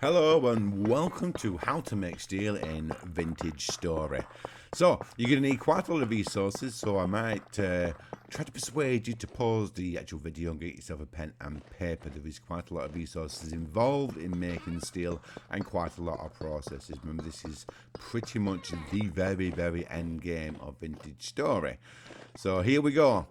Hello and welcome to How to Make Steel in Vintage Story. So, you're going to need quite a lot of resources, so I might try to persuade you to pause the actual video and get yourself a pen and paper. There is quite a lot of resources involved in making steel and quite a lot of processes. Remember, this is pretty much the very end game of Vintage Story. So, here we go.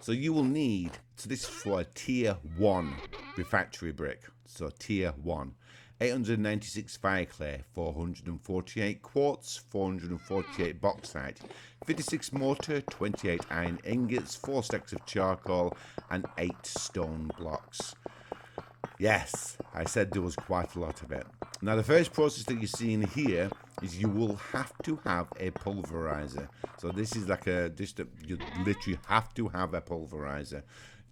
So, you will need, so this is for a tier 1 refractory brick, so tier 1. 896 fire clay, 448 quartz, 448 bauxite, 56 mortar, 28 iron ingots, 4 stacks of charcoal, and 8 stone blocks. Yes, I said there was quite a lot of it. Now, the first process that you're seeing here is you will have to have a pulverizer. So this is like you literally have to have a pulverizer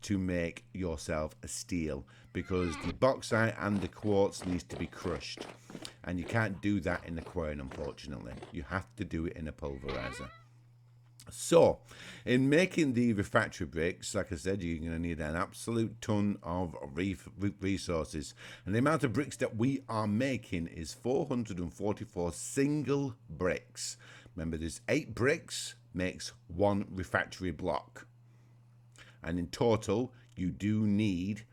to make yourself a steel, because the bauxite and the quartz needs to be crushed, and you can't do that in the quern, unfortunately. You have to do it in a pulverizer. So, in making the refractory bricks, like I said, you're going to need an absolute ton of resources. And the amount of bricks that we are making is 444 single bricks. Remember, there's 8 bricks makes 1 refractory block. And in total, you do need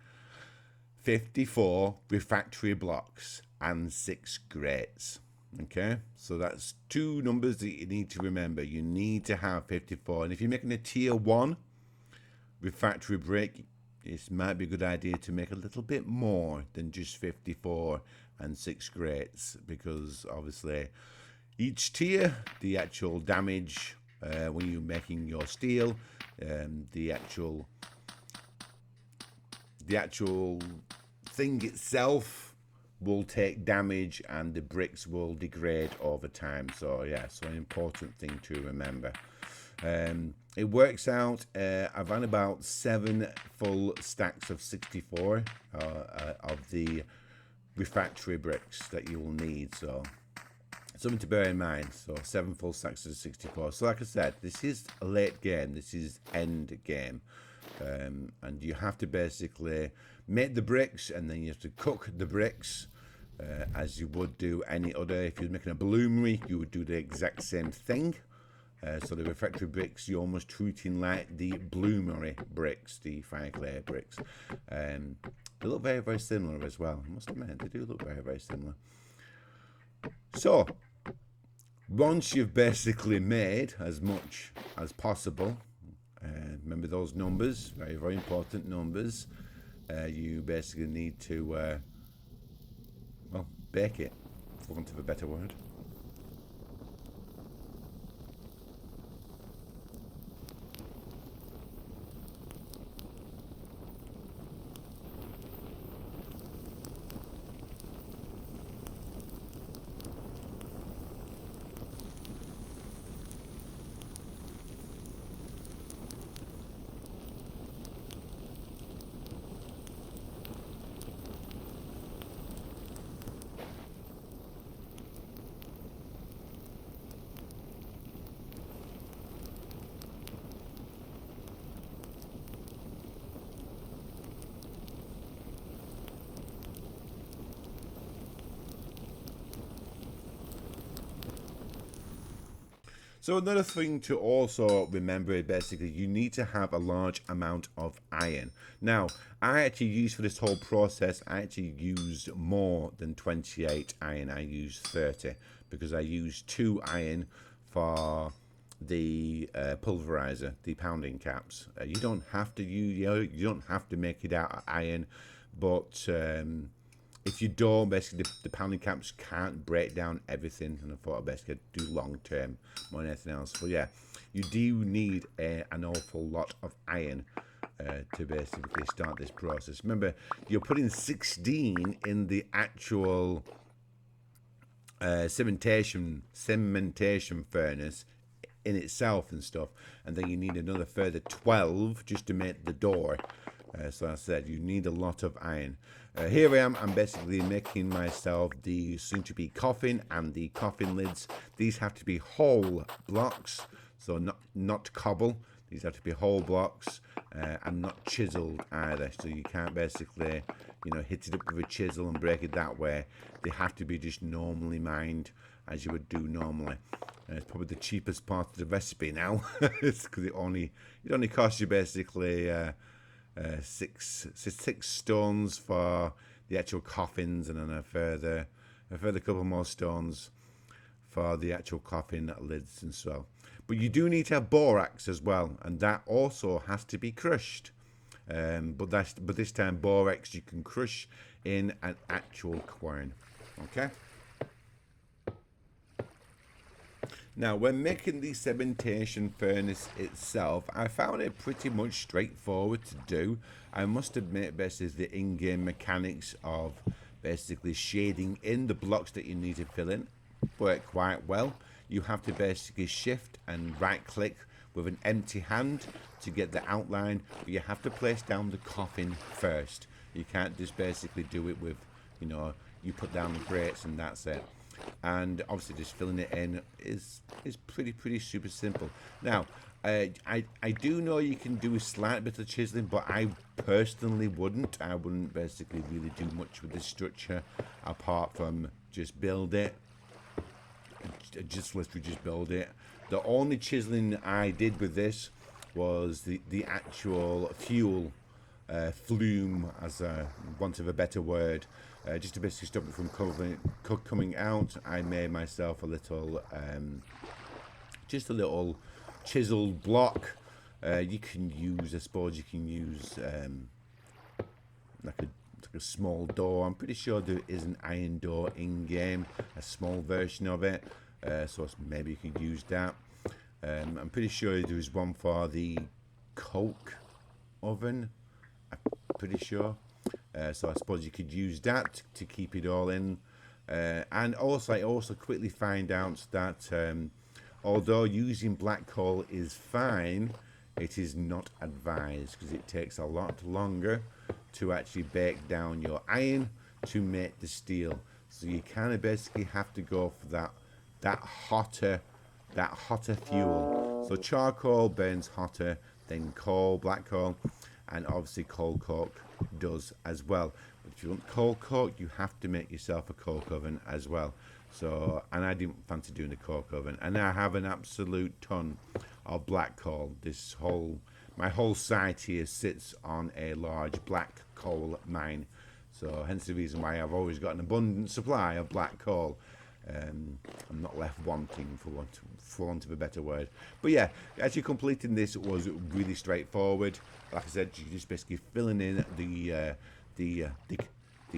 54 refractory blocks and 6 grates. Okay, so that's 2 numbers that you need to remember. You need to have 54. And if you're making a tier 1 refractory brick, it might be a good idea to make a little bit more than just 54 and 6 grates, because obviously each tier, the actual damage when you're making your steel, the actual thing itself will take damage and the bricks will degrade over time. So yeah, so an important thing to remember. It works out, I've had about 7 full stacks of 64 of the refractory bricks that you will need, so something to bear in mind. So 7 full stacks of 64. So like I said, this is a late game, this is end game. And you have to basically make the bricks, and then you have to cook the bricks as you would do any other. If you're making a bloomery, you would do the exact same thing. So the refractory bricks, you're almost treating like the bloomery bricks, the fire clay bricks. They look very similar as well, I must admit. They do look very similar. So once you've basically made as much as possible, remember those numbers, very important numbers, you basically need to well, bake it, for want of a better word. So another thing to also remember is basically you need to have a large amount of iron. Now, I actually use for this whole process, I actually used more than 28 iron. I used 30 because I used 2 iron for the pulverizer, the pounding caps. You don't have to use, you don't have to make it out of iron, but if you don't, basically the pounding caps can't break down everything, and I thought I'd basically do long term more than anything else. But yeah, you do need an awful lot of iron to basically start this process. Remember, you're putting 16 in the actual cementation furnace in itself and stuff, and then you need another further 12 just to make the door. So I said you need a lot of iron. Here I am, I'm basically making myself the soon-to-be coffin and the coffin lids. These have to be whole blocks, so not cobble. These have to be whole blocks, and not chiseled either. So you can't basically, you know, hit it up with a chisel and break it that way. They have to be just normally mined as you would do normally. It's probably the cheapest part of the recipe now. It's because it only costs you basically six stones for the actual coffins, and then a further couple more stones for the actual coffin lids and so. But you do need to have borax as well, and that also has to be crushed. But this time borax you can crush in an actual quern. Okay. Now, when making the cementation furnace itself, I found it pretty much straightforward to do. I must admit, basically, the in-game mechanics of basically shading in the blocks that you need to fill in work quite well. You have to basically shift and right-click with an empty hand to get the outline, but you have to place down the coffin first. You can't just basically do it with, you know, you put down the grates and that's it. And obviously just filling it in is pretty super simple. Now I do know you can do a slight bit of chiseling, but I personally wouldn't. I wouldn't basically really do much with this structure apart from just build it. Just literally just build it. The only chiseling I did with this was the actual fuel flume, as a want of a better word, just to basically stop it from coming out. I made myself a little just a little chiseled block. You can use, I suppose you can use like a small door. I'm pretty sure there is an iron door in game, a small version of it, so maybe you can use that. I'm pretty sure there's one for the coke oven, I'm pretty sure, so I suppose you could use that to keep it all in. And also I also quickly find out that although using black coal is fine, it is not advised because it takes a lot longer to actually bake down your iron to make the steel. So you kind of basically have to go for that hotter fuel. So charcoal burns hotter than coal, black coal, and obviously coal coke does as well. But if you want coal coke, you have to make yourself a coke oven as well. So, and I didn't fancy doing the coke oven, and I have an absolute ton of black coal. My whole site here sits on a large black coal mine, so hence the reason why I've always got an abundant supply of black coal. I'm not left wanting, for want of a better word. But yeah, actually completing this was really straightforward. Like I said, you're just basically filling in the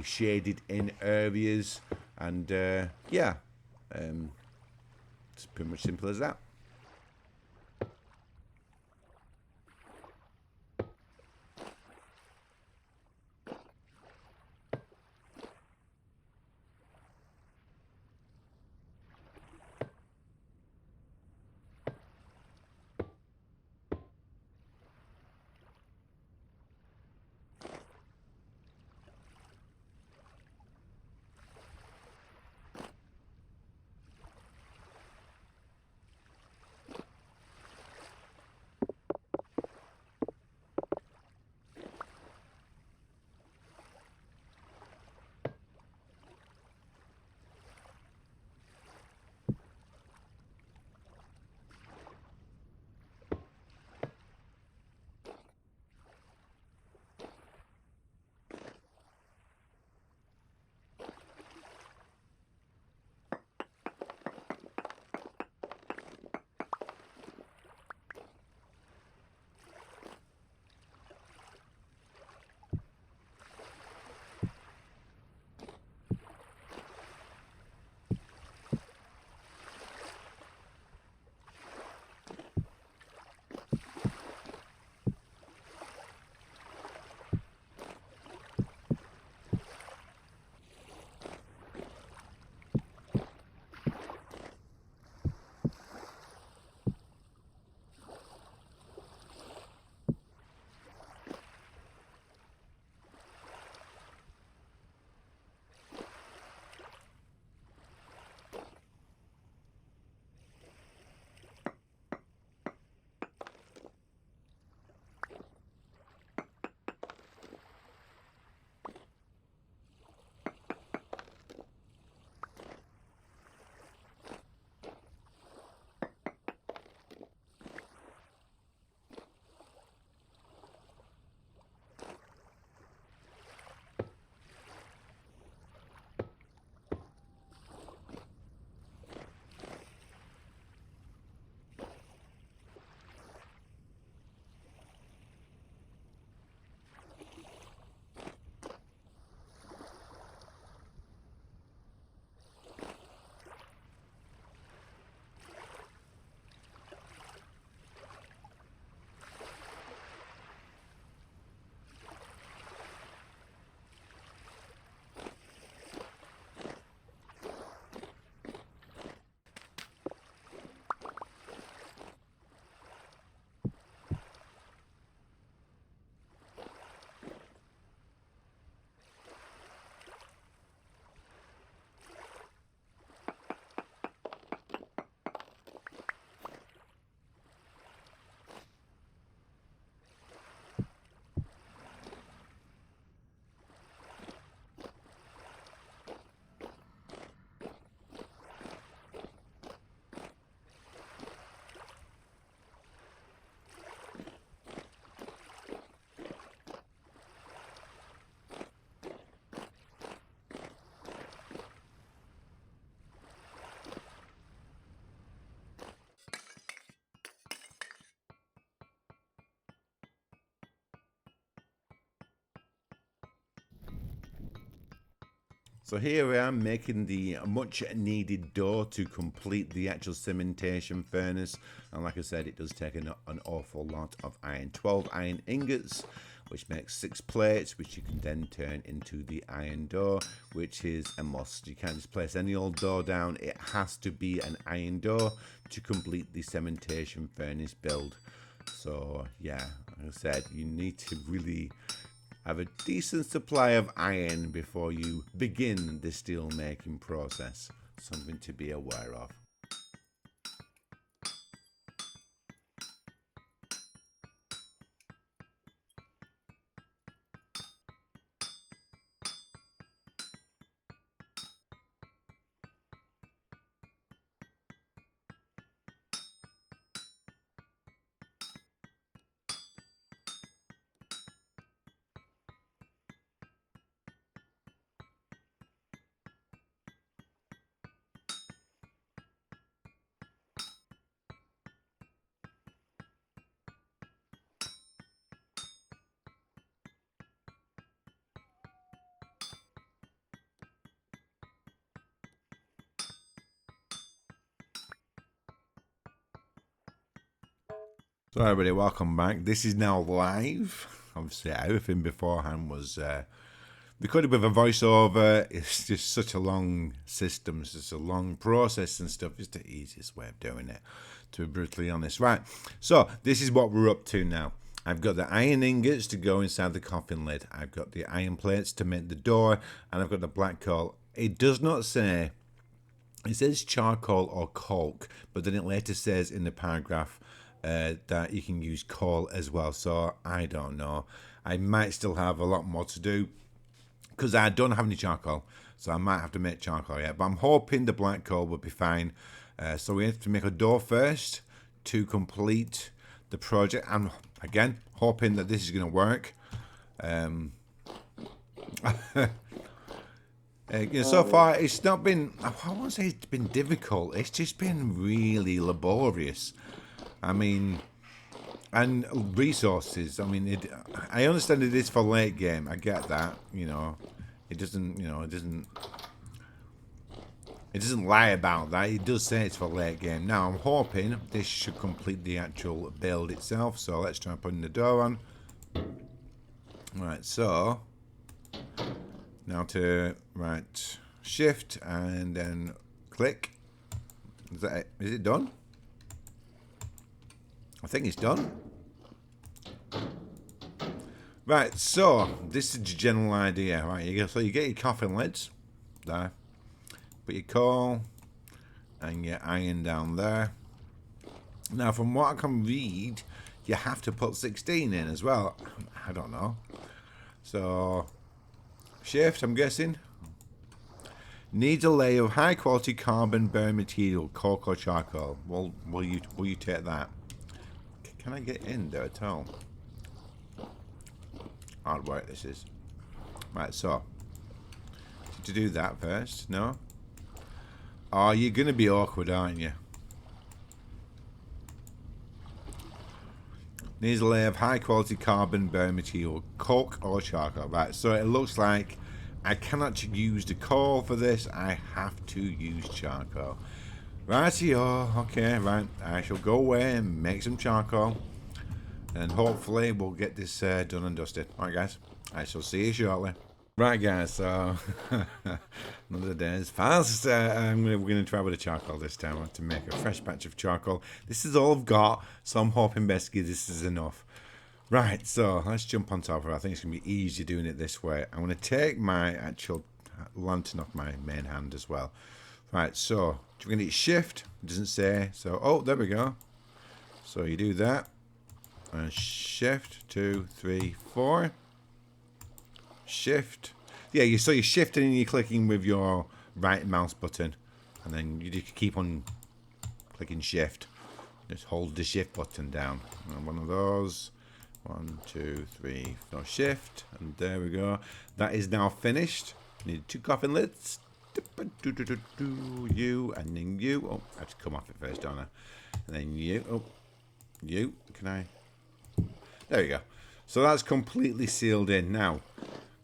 shaded in areas, and yeah, it's pretty much simple as that. So here I am making the much needed door to complete the actual cementation furnace, and like I said, it does take an awful lot of iron. 12 iron ingots, which makes 6 plates, which you can then turn into the iron door, which is a must. You can't just place any old door down. It has to be an iron door to complete the cementation furnace build. So yeah, like I said, you need to really have a decent supply of iron before you begin the steel making process. Something to be aware of. So everybody, welcome back. This is now live. Obviously everything beforehand was recorded with a voiceover. It's just such a long system, it's just a long process and stuff. It's the easiest way of doing it, to be brutally honest. Right, so this is what we're up to now. I've got the iron ingots to go inside the coffin lid. I've got the iron plates to make the door, and I've got the black coal. It does not say, it says charcoal or coke, but then it later says in the paragraph that you can use coal as well. So I don't know. I might still have a lot more to do because I don't have any charcoal. So I might have to make charcoal yet. But I'm hoping the black coal will be fine. So we have to make a door first to complete the project. I'm, again, hoping that this is going to work. So far, it's not been, I won't say it's been difficult. It's just been really laborious. I mean, and resources. I mean, I understand it is for late game. I get that. You know, it doesn't. You know, it doesn't lie about that. It does say it's for late game. Now, I'm hoping this should complete the actual build itself. So let's try putting the door on. Right. So now to shift and then click. Is that it? Is it done? I think it's done. Right, so this is the general idea, right? So you get your coffin lids there, put your coal and your iron down there. Now, from what I can read, you have to put 16 in as well. I don't know. So shift, I'm guessing. Needs a layer of high quality carbon burn material, coke or charcoal. Well, will you take that? Can I get in there at all? Hard work this is. Right, so to do that first, no? Oh, you're gonna be awkward, aren't you? Needs a layer of high quality carbon burn material, coke or charcoal. Right, so it looks like I cannot use the coal for this. I have to use charcoal. Rightio, okay, right. I shall go away and make some charcoal. And hopefully we'll get this done and dusted. Alright guys, I shall see you shortly. Right guys, so another day's fast. We're going to try with the charcoal this time to make a fresh batch of charcoal. This is all I've got, so I'm hoping basically this is enough. Right, so let's jump on top of it. I think it's going to be easier doing it this way. I'm going to take my actual lantern off my main hand as well. Right, so we're going to hit shift. It doesn't say. So, oh, there we go. So you do that. And shift, 2, 3, 4. Shift. Yeah, so you're shifting and you're clicking with your right mouse button. And then you just keep on clicking shift. Just hold the shift button down. And one of those. 1, 2, 3, 4, shift. And there we go. That is now finished. Need 2 coffin lids. You and then you. Oh, I have to come off it first, don't I? And then you. Oh, you. Can I? There we go. So that's completely sealed in. Now,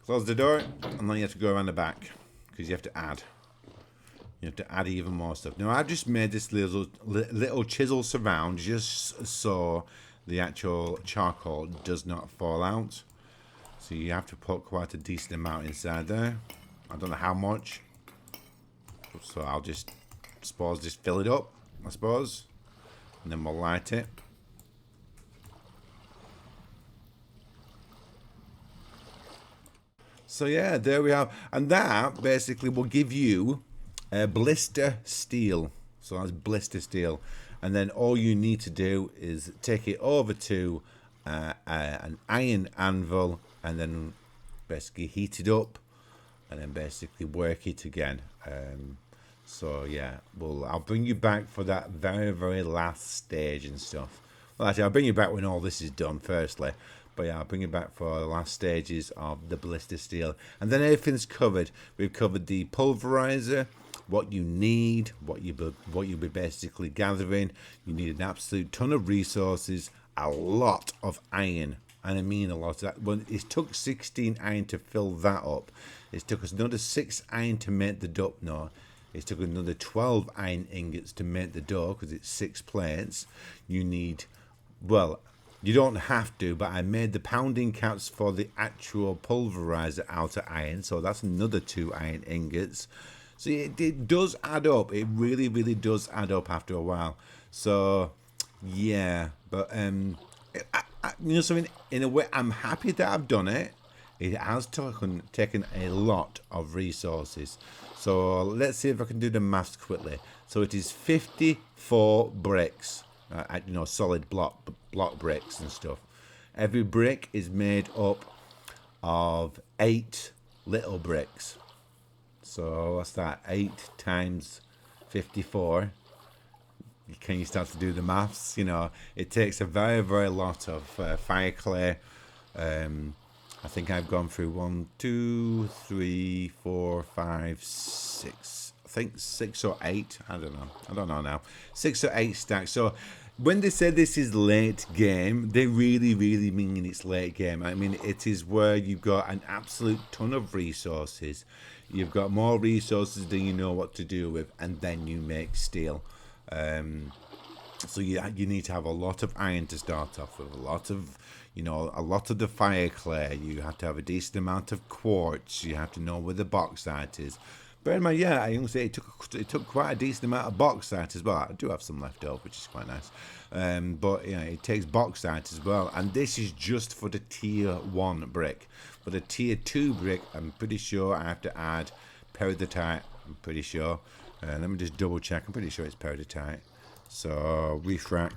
close the door, and then you have to go around the back because you have to add. You have to add even more stuff. Now I've just made this little chisel surround just so the actual charcoal does not fall out. So you have to put quite a decent amount inside there. I don't know how much. So I'll just fill it up, I suppose. And then we'll light it. So yeah, there we are. And that basically will give you blister steel. So that's blister steel. And then all you need to do is take it over to an iron anvil and then basically heat it up and then basically work it again. So yeah, I'll bring you back for that very last stage and stuff. Well, actually, I'll bring you back when all this is done firstly. But yeah, I'll bring you back for the last stages of the blister steel. And then everything's covered. We've covered the pulverizer, what you need, what you'll be basically gathering. You need an absolute ton of resources, a lot of iron. And I mean a lot of that. Well, it took 16 iron to fill that up. It took us another 6 iron to make the dough. No, it took another 12 iron ingots to make the dough because it's 6 plates. You need, well, you don't have to, but I made the pounding caps for the actual pulverizer out of iron, so that's another 2 iron ingots. So it does add up. It really does add up after a while. So yeah, but you know something, in a way, I'm happy that I've done it. It has taken a lot of resources. So let's see if I can do the maths quickly. So it is 54 bricks. You know, solid block bricks and stuff. Every brick is made up of 8 little bricks. So what's that? 8 times 54. Can you start to do the maths? You know, it takes a very lot of fire clay. I think I've gone through 1, 2, 3, 4, 5, 6. I think 6 or 8. I don't know now. 6 or 8 stacks. So when they say this is late game, they really mean it's late game. I mean, it is where you've got an absolute ton of resources. You've got more resources than you know what to do with, and then you make steel. So you need to have a lot of iron to start off with, a lot of the fire clay. You have to have a decent amount of quartz. You have to know where the bauxite is. Bear in mind, yeah, I can say it took quite a decent amount of bauxite as well. I do have some left over, which is quite nice. But yeah, it takes bauxite as well, and this is just for the tier 1 brick. For the tier 2 brick, I'm pretty sure I have to add peridotite. I'm pretty sure. Let me just double check. I'm pretty sure it's peridotite. So refrac.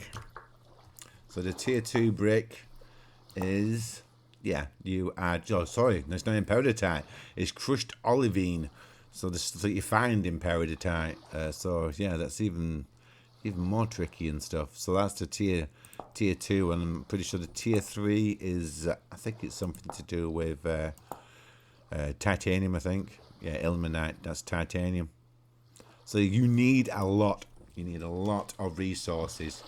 So the tier 2 brick is, yeah, you add. Oh, sorry, that's not in peridotite. It's crushed olivine. So this is what you find in peridotite. So yeah, that's even more tricky and stuff. So that's the tier 2, and I'm pretty sure the tier 3 is I think it's something to do with titanium. I think, yeah, ilmenite. That's titanium. So you need a lot. You need a lot of resources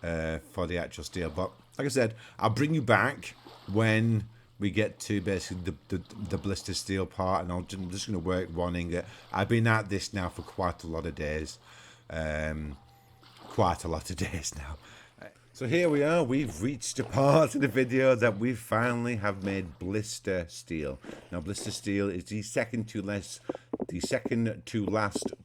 for the actual steel. But like I said, I'll bring you back when we get to basically the blister steel part, and I'm just going to work one ingot. I've been at this now for quite a lot of days. So here we are. We've reached a part of the video that we finally have made blister steel. Now, blister steel is the second to last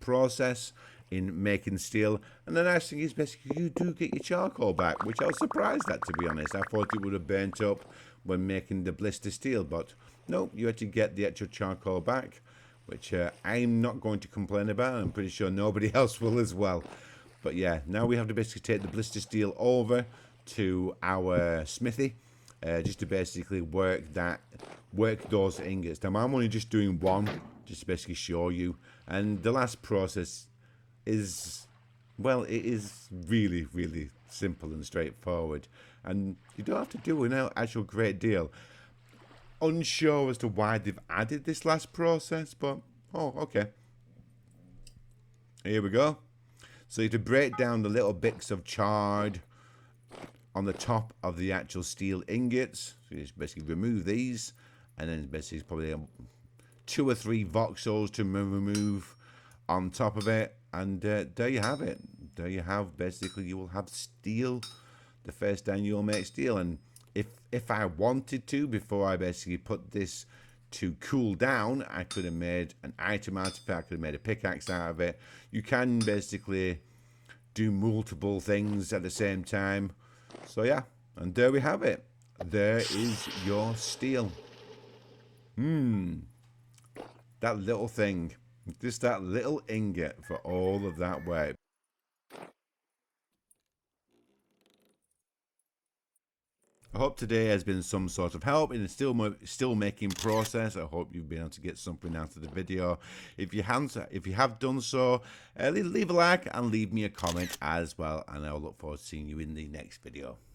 process in making steel, and the nice thing is basically you do get your charcoal back, which I was surprised at, to be honest. I thought it would have burnt up when making the blister steel, but no, you actually get the actual charcoal back, which I'm not going to complain about. I'm pretty sure nobody else will as well. But yeah, now we have to basically take the blister steel over to our smithy, just to basically work those ingots. Now I'm only just doing one, just to basically show you, and the last process is, well, it is really simple and straightforward, and you don't have to do an actual great deal. Unsure as to why they've added this last process, but oh, okay. Here we go. So you have to break down the little bits of chard on the top of the actual steel ingots. So you just basically remove these, and then basically probably 2 or 3 voxels to remove on top of it, and there you have it. There you have, basically you will have steel the first time you'll make steel. And if I wanted to, before I basically put this to cool down, I could have made an item out of it. I could have made a pickaxe out of it. You can basically do multiple things at the same time. So yeah, and there we have it. There is your steel. That little thing, just that little ingot for all of that work. I hope today has been some sort of help in the still making process. I hope you've been able to get something out of the video. If you have done so, leave a like and leave me a comment as well, and I'll look forward to seeing you in the next video.